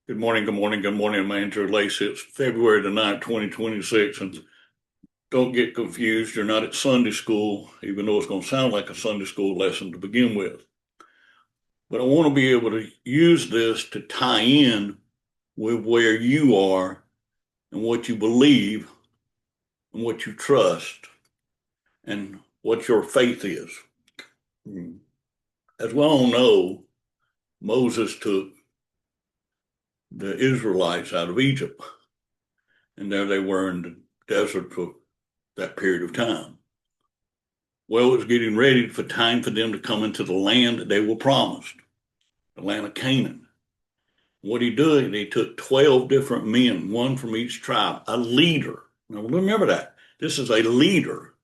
Good morning, good morning, good morning. I'm Andrew Lacey. It's February the 9th, 2026. And don't get confused. You're not at Sunday school, even though it's going to sound like a Sunday school lesson to begin with. But I want to be able to use this to tie in with where you are and what you believe and what you trust and what your faith is. As we all know, Moses took the Israelites out of Egypt, and there they were in the desert for that period of time. Well, it was getting ready for time for them to come into the land that they were promised, the land of Canaan. What he did, he took 12 different men, one from each tribe, a leader. Now remember that. This is a leader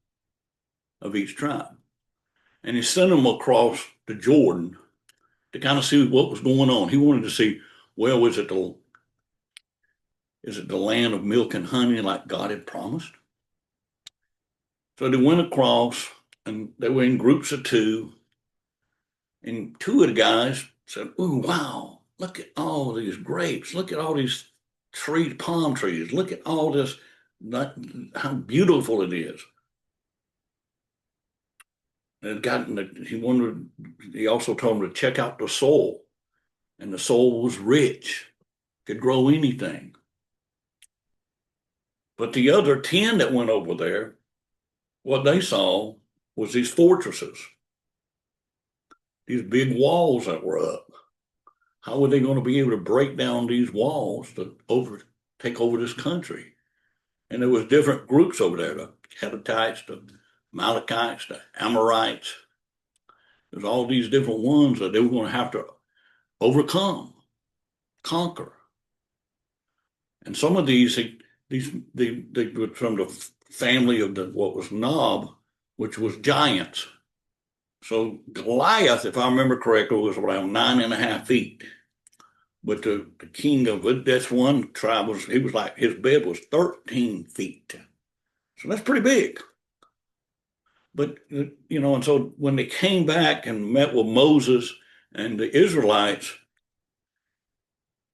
of each tribe. And he sent them across the Jordan to kind of see what was going on. He wanted to see, well, is it the land of milk and honey like God had promised? So they went across, and they were in groups of two. And two of the guys said, "Oh, wow, look at all these grapes. Look at all these trees, palm trees. Look at all this, how beautiful it is." And he also told him to check out the soil. And the soil was rich, could grow anything. But the other 10 that went over there, what they saw was these fortresses, these big walls that were up. How were they going to be able to break down these walls to take over this country? And there was different groups over there, the Hittites, the Amalekites, the Amorites. There's all these different ones that they were going to have to overcome, conquer. And some of these, they were from the family of what was Nob, which was giants. So Goliath, if I remember correctly, was around 9.5 feet. But the king of it, that's one tribe, his bed was 13 feet. So that's pretty big. But, and so when they came back and met with Moses and the Israelites,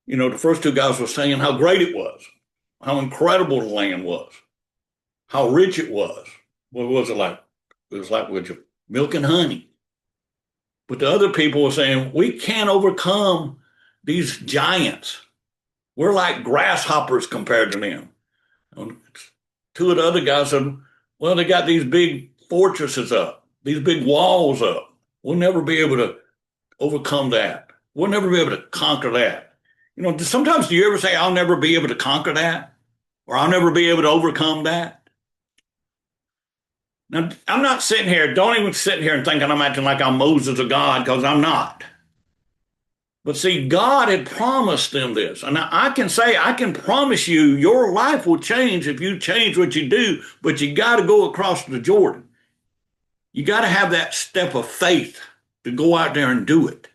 the first two guys were saying how great it was, how incredible the land was, how rich it was. What was it like? It was like with milk and honey. But the other people were saying, we can't overcome these giants. We're like grasshoppers compared to them. And two of the other guys said, well, they got these big fortresses up, these big walls up. We'll never be able to overcome that. We'll never be able to conquer that. Sometimes do you ever say, I'll never be able to conquer that? Or I'll never be able to overcome that? Now, I'm not sitting here, don't even sit here and thinking I'm acting like I'm Moses or God, because I'm not. But see, God had promised them this. And I can promise you your life will change if you change what you do, but you got to go across the Jordan. You got to have that step of faith to go out there and do it.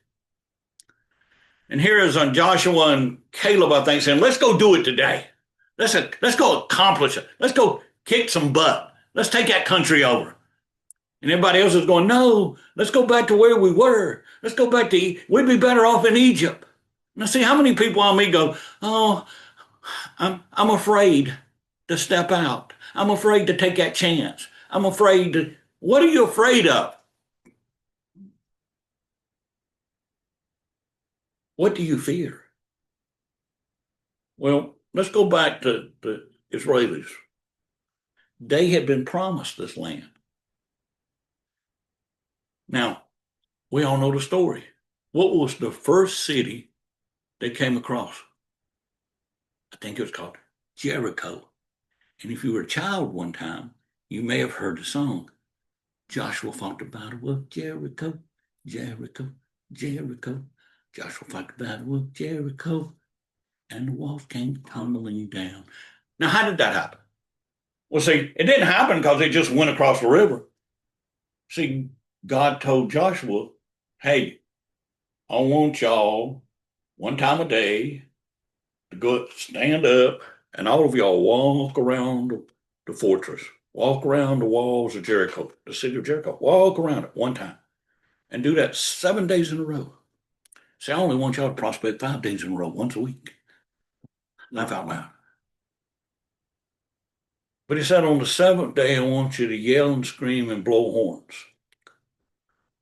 And here is on Joshua and Caleb, I think, saying, let's go do it today. Let's go accomplish it. Let's go kick some butt. Let's take that country over. And everybody else is going, no, let's go back to where we were. Let's go back to, we'd be better off in Egypt. Now, see how many people on me go, oh, I'm afraid to step out. I'm afraid to take that chance. I'm afraid to, what are you afraid of? What do you fear? Well, let's go back to the Israelis. They had been promised this land. Now, we all know the story. What was the first city they came across? I think it was called Jericho. And if you were a child one time, you may have heard the song. Joshua fought the battle of Jericho, Jericho, Jericho. Joshua fought the battle of Jericho, and the walls came tumbling down. Now, how did that happen? Well, see, it didn't happen because they just went across the river. See, God told Joshua, hey, I want y'all one time a day to go stand up and all of y'all walk around the fortress, walk around the walls of Jericho, the city of Jericho, walk around it one time and do that 7 days in a row. See, I only want y'all to prospect 5 days in a row, once a week. Laugh out loud. But he said, on the seventh day, I want you to yell and scream and blow horns.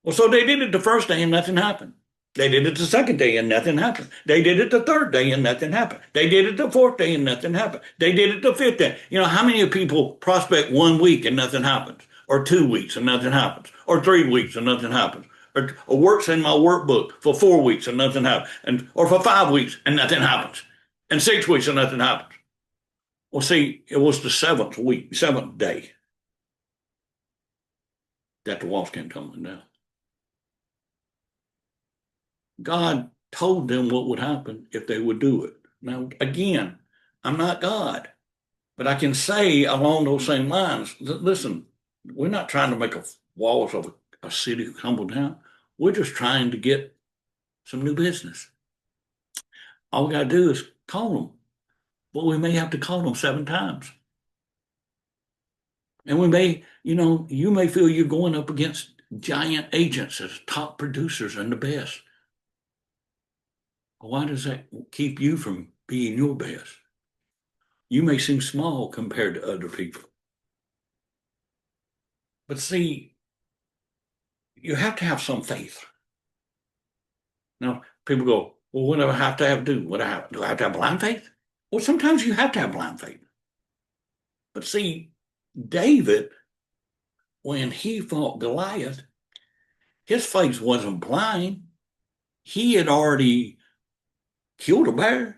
Well, so they did it the first day and nothing happened. They did it the second day and nothing happened. They did it the third day and nothing happened. They did it the fourth day and nothing happened. They did it the fifth day. You know, how many people prospect 1 week and nothing happens? Or 2 weeks and nothing happens? Or 3 weeks and nothing happens? Or works in my workbook for 4 weeks and nothing happens? Or for 5 weeks and nothing happens? And 6 weeks and nothing happens? Well, see, it was the seventh week, seventh day that the walls came tumbling down. God told them what would happen if they would do it. Now, again, I'm not God, but I can say along those same lines, listen, we're not trying to make walls of a city tumble down. We're just trying to get some new business. All we got to do is call them. Well, we may have to call them 7 times. And we may, you may feel you're going up against giant agents as top producers and the best. Why does that keep you from being your best? You may seem small compared to other people. But see, you have to have some faith. Now, people go, well, what do I have to do? Do I have to have blind faith? Well, sometimes you have to have blind faith. But see, David, when he fought Goliath, his faith wasn't blind. He had already killed a bear.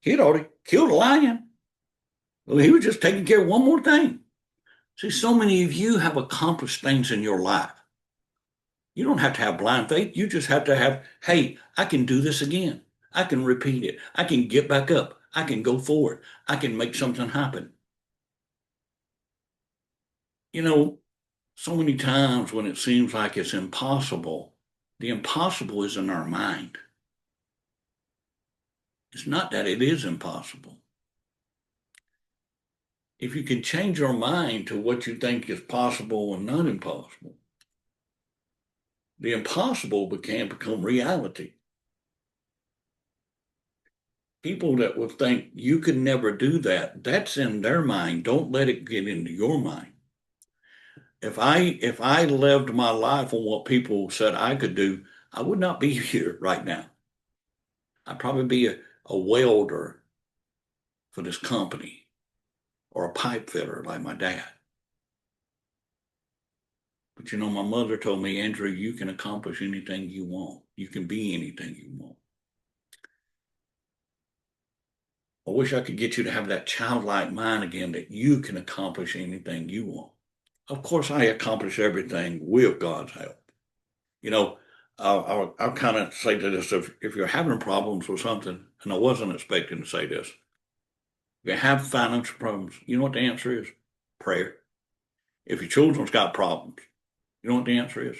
He had already killed a lion. Well, he was just taking care of one more thing. See, so many of you have accomplished things in your life. You don't have to have blind faith. You just have to have, hey, I can do this again. I can repeat it. I can get back up. I can go forward. I can make something happen. So many times when it seems like it's impossible, the impossible is in our mind. It's not that it is impossible. If you can change your mind to what you think is possible and not impossible, the impossible can become reality. People that will think you could never do that, that's in their mind. Don't let it get into your mind. If I lived my life on what people said I could do, I would not be here right now. I'd probably be a welder for this company or a pipe fitter like my dad. But my mother told me, Andrew, you can accomplish anything you want. You can be anything you want. I wish I could get you to have that childlike mind again that you can accomplish anything you want. Of course, I accomplish everything with God's help. I'll kind of say to this, if you're having problems with something, and I wasn't expecting to say this, if you have financial problems, you know what the answer is? Prayer. If your children's got problems, you know what the answer is?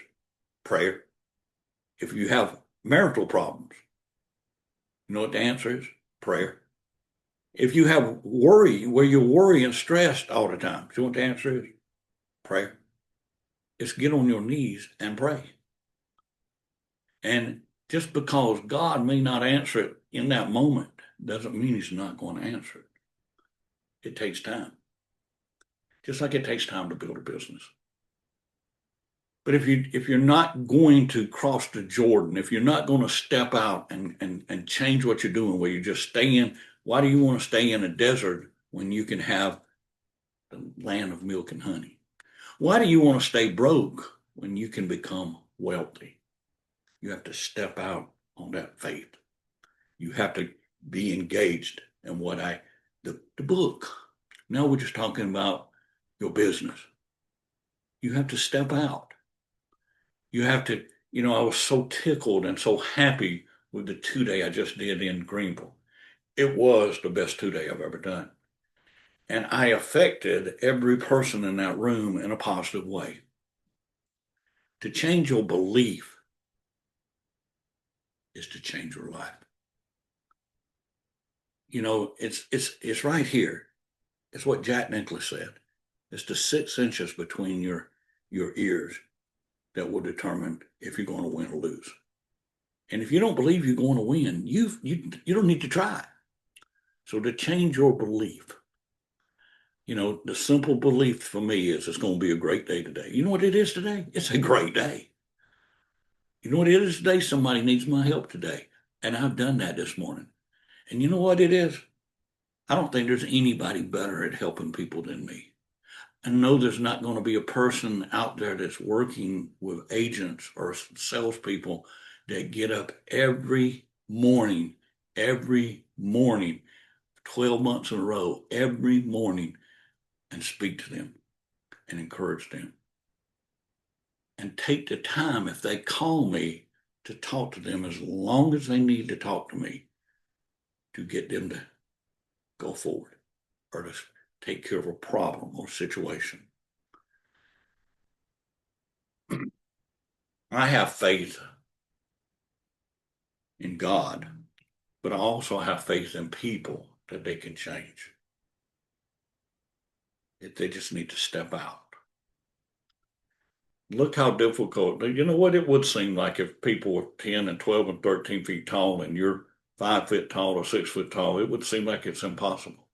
Prayer. If you have marital problems, you know what the answer is? Prayer. If you have worry, where you're worried and stressed all the time, you know what the answer is? Prayer. It's get on your knees and pray. And just because God may not answer it in that moment doesn't mean he's not going to answer it. It takes time. Just like it takes time to build a business. But if you're not going to cross the Jordan, if you're not going to step out and change what you're doing, where you just stay in, why do you want to stay in a desert when you can have the land of milk and honey? Why do you want to stay broke when you can become wealthy? You have to step out on that faith. You have to be engaged in the book. Now we're just talking about your business. You have to step out. You have to, I was so tickled and so happy with the 2-day I just did in Greenville. It was the best 2-day I've ever done. And I affected every person in that room in a positive way. To change your belief is to change your life. It's right here. It's what Jack Nicklaus said. It's the 6 inches between your ears that will determine if you're going to win or lose. And if you don't believe you're going to win, you don't need to try. So to change your belief, the simple belief for me is it's going to be a great day today. You know what it is today? It's a great day. You know what it is today? Somebody needs my help today. And I've done that this morning. And you know what it is? I don't think there's anybody better at helping people than me. I know there's not going to be a person out there that's working with agents or salespeople that get up every morning, 12 months in a row, every morning, and speak to them and encourage them. And take the time, if they call me, to talk to them as long as they need to talk to me to get them to go forward or to take care of a problem or situation. I have faith in God, but I also have faith in people that they can change. If they just need to step out. Look how difficult, you know what it would seem like if people were 10 and 12 and 13 feet tall and you're 5 foot tall or 6 foot tall, it would seem like it's impossible.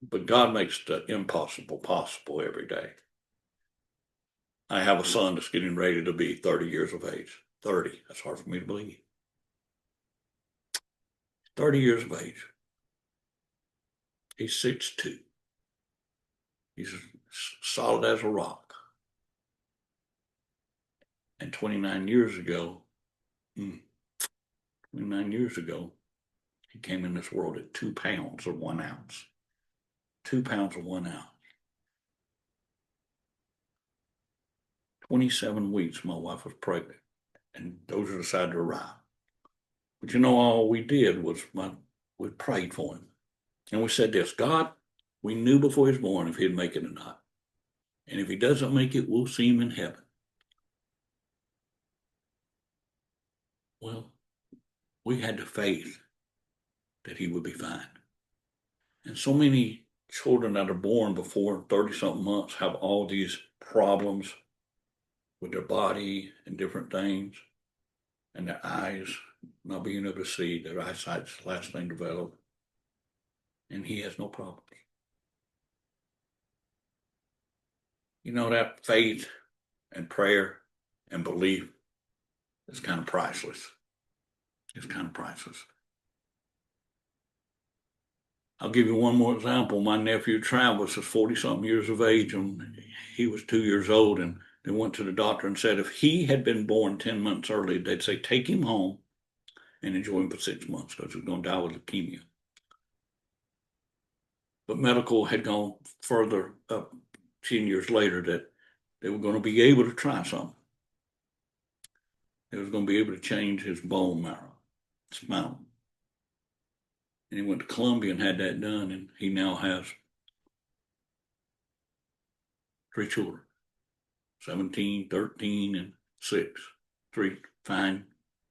But God makes the impossible possible every day. I have a son that's getting ready to be 30 years of age. 30, that's hard for me to believe. 30 years of age. He's 6'2". He's solid as a rock. And 29 years ago, he came in this world at 2 pounds or 1 ounce. 2 pounds or 1 ounce. 27 weeks, my wife was pregnant, and Dozier decided to arrive. But all we did was we prayed for him. And we said this, God, we knew before he was born if he'd make it or not. And if he doesn't make it, we'll see him in heaven. Well, we had the faith that he would be fine. And so many children that are born before 30-something months have all these problems with their body and different things, and their eyes not being able to see. Their eyesight's the last thing developed. And he has no problems. That faith and prayer and belief is kind of priceless. It's kind of priceless. I'll give you one more example. My nephew Travis is 40-something years of age, and he was 2 years old, and they went to the doctor and said if he had been born 10 months early, they'd say take him home and enjoy him for 6 months because he was going to die with leukemia. But medical had gone further up 10 years later that they were going to be able to try something. They was going to be able to change his bone marrow, spinal. And he went to Columbia and had that done, and he now has 3 children, 17, 13, and 6. 3 fine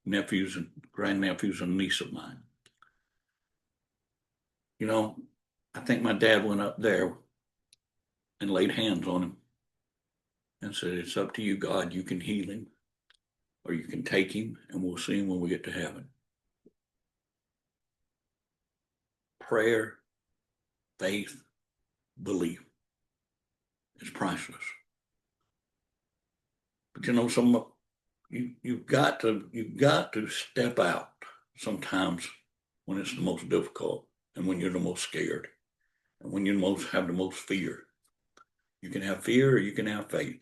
nephews and grandnephews and a niece of mine. I think my dad went up there and laid hands on him and said, it's up to you, God. You can heal him or you can take him and we'll see him when we get to heaven. Prayer, faith, belief is priceless. But you've got to step out sometimes when it's the most difficult and when you're the most scared and when you have the most fear. You can have fear or you can have faith.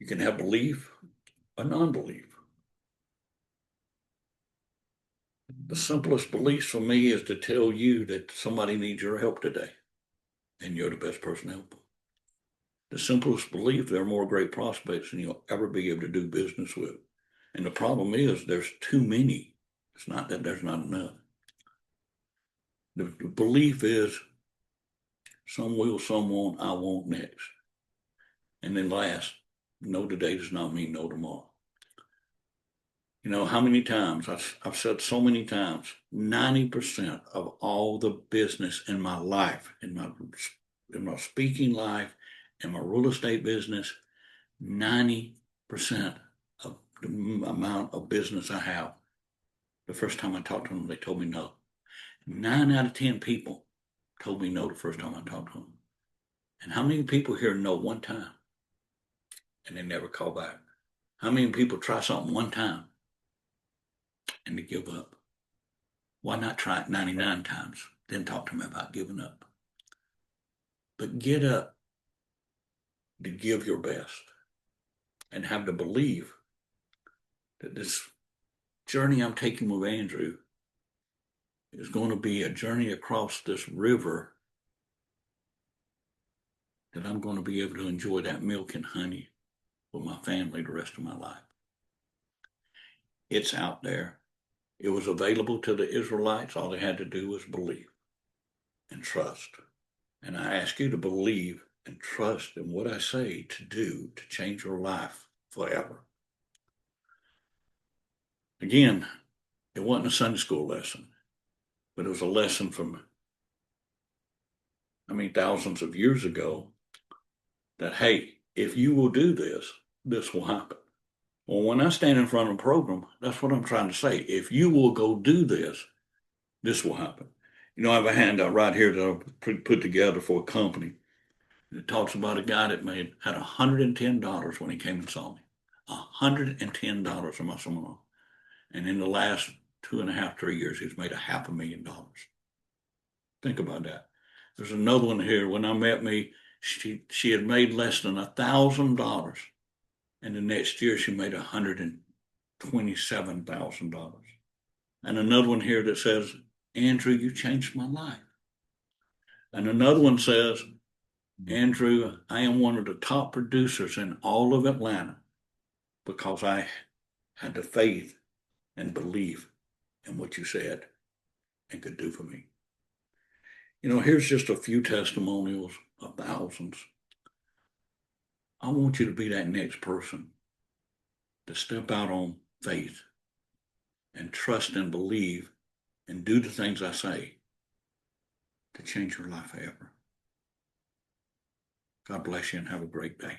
You can have belief or non-belief. The simplest belief for me is to tell you that somebody needs your help today and you're the best person to help them. The simplest belief, there are more great prospects than you'll ever be able to do business with. And the problem is there's too many. It's not that there's not enough. The belief is some will, some won't, I won't next. And then last, no today does not mean no tomorrow. How many times, I've said so many times, 90% of all the business in my life, in my speaking life, in my real estate business, 90% of the amount of business I have The first time I talked to them, they told me no. 9 out of 10 people told me no the first time I talked to them. And how many people hear no one time and they never call back? How many people try something one time and they give up? Why not try it 99 times? Then talk to me about giving up. But get up to give your best and have to believe that this journey I'm taking with Andrew is going to be a journey across this river that I'm going to be able to enjoy that milk and honey with my family the rest of my life. It's out there. It was available to the Israelites. All they had to do was believe and trust. And I ask you to believe and trust in what I say to do to change your life forever. Again, it wasn't a Sunday school lesson, but it was a lesson from, thousands of years ago that, hey, if you will do this, this will happen. Well, when I stand in front of a program, that's what I'm trying to say. If you will go do this, this will happen. I have a handout right here that I put together for a company. It talks about a guy that had $110 when he came and saw me. $110 in my seminar. And in the last 2.5, 3 years, he's made $500,000. Think about that. There's another one here. When I met me, she had made less than $1,000. And the next year she made $127,000. And another one here that says, Andrew, you changed my life. And another one says, Andrew, I am one of the top producers in all of Atlanta because I had the faith and belief in what you said and could do for me. Here's just a few testimonials of thousands. I want you to be that next person to step out on faith and trust and believe and do the things I say to change your life forever. God bless you and have a great day.